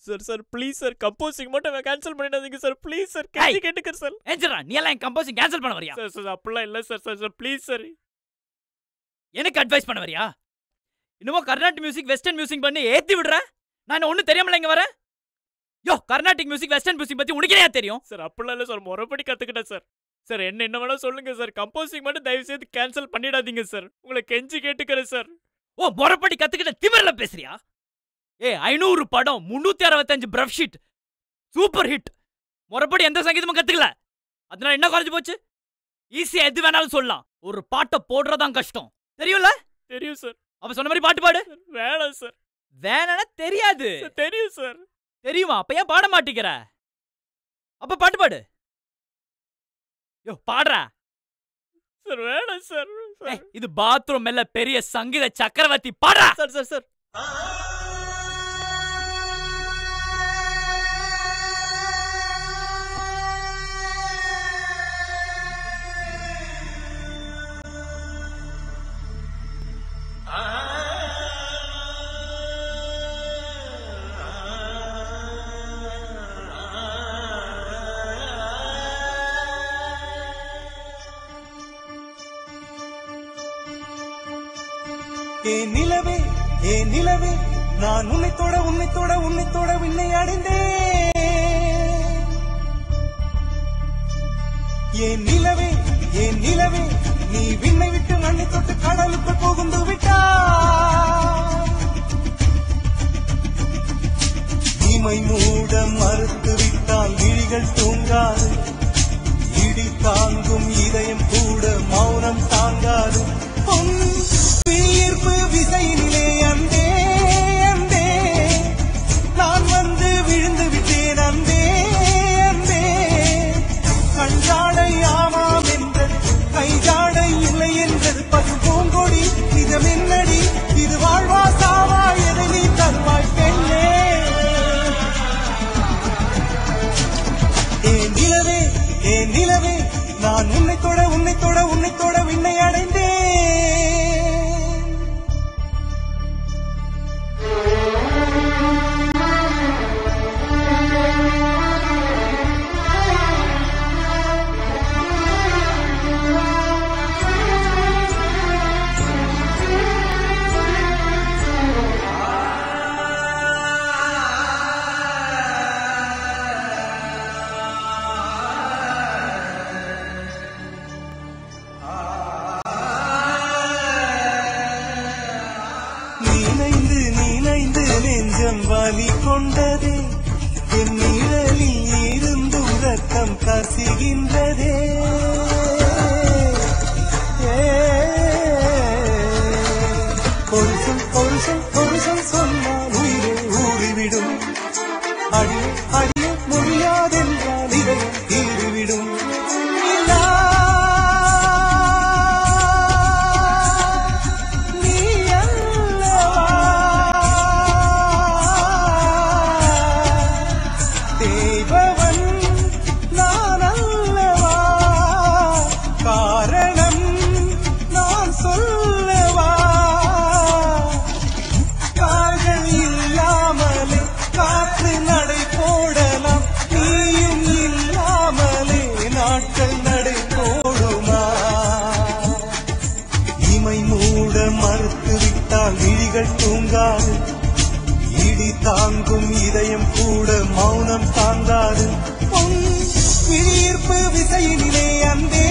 Sir sir please sir composing மட்டும் cancel பண்ணிடாதீங்க sir please sir கேட்டுக்கறேன் sir. ஏஞ்சரா நீ எல்லாம் கம்போசிங் கேன்சல் பண்ண வரியா? சார் சார் அப்படிலாம் இல்ல sir sir sir please sir. எனக்கு அட்வைஸ் பண்ண வரியா? இன்னும் கர்நாடிக் மியூசிக் வெஸ்டர்ன் மியூசிக் பண்ணி ஏத்தி விடுற. நான் ஒன்னும் தெரியாமல இங்க வரேன். யோ கர்நாடிக் மியூசிக் வெஸ்டர்ன் மியூசிக் பத்தி உனக்கு என்ன தெரியும்? சார் அப்படிலாம் இல்ல சார் முறைப்படி கத்துக்கிட்டேன் சார். சார் என்ன வேணா சொல்லுங்க சார் கம்போசிங் மட்டும் தயவு செய்து கேன்சல் பண்ணிடாதீங்க சார். உங்களை கெஞ்சி கேட்டுக்கறேன் சார். ஓ முறைப்படி கத்துக்கிட்ட திமிரல பேசுறியா? 500 படம் 365 பிரஃப் ஷீட் சூப்பர் ஹிட். முறைப்படி எந்த சங்கீதமும் கத்துக்கல. அதனால என்ன குறைஞ்சு போச்சு? ஈஸியா எது வேணாலும் சொல்லலாம். ஒரு பாட்டை போடுறதான் கஷ்டம். தெரியும்ல? தெரியும் சார். அப்ப சொன்ன மாதிரி பாட்டு பாடு. வேணாம் சார். வேணானா தெரியாது. தெரியும் சார். தெரியுமா? அப்ப ஏன் பாட மாட்டேங்கிற? அப்ப பாட்டு பாடு. யோ பாடுறா. சார் வேணாம் சார். இது பாத்ரூம் மெல்ல பெரிய சங்கீத சக்கரவர்த்தி பாடுறா. Sir sir sir. ஏ நிலவே நான் உன்னை தொட விண்ணை அடைந்தேன். ஏன் நிலவே நீ விண்ணை விட்டு மண்ணை தொட்டு கடலுக்கு புகுந்து விட்டாய். இமை மூட மறுத்து விட்டால் விழிகள் தூங்காது. இடி தாங்கும் இதயம் கூட மௌனம் தாங்காது. ஈர்ப்பு விசையிலே அன்பே அன்பே நான் வந்து விழுந்து விட்டேன் அன்பே அன்பே. கஞ்சாடை ஆமாம் என்ற கைஜாடை இல்லை என்றது பசு பூங்கொடி. நிஜம் என்னடி இது வாழ்வா சாவா எதை நீ தருவாய் பெண்ணே. ஏன் நிலவே நான் உன்னை தொட விண்ணை அடைந்தேன். நெஞ்சம் வலி கொண்டதே என் நிழலில் இருந்து ரத்தம் கசிகின்றதே. ஒரு சொல் சொன்னால் உயிரை ஊறிவிடும். அடிய முடியாதென்றால் இதயம் தீறிவிடும். தூங்காது. இடி தாங்கும் இதயம் கூட மௌனம் தாங்காது. ஈர்ப்பு விசையிலே அன்பே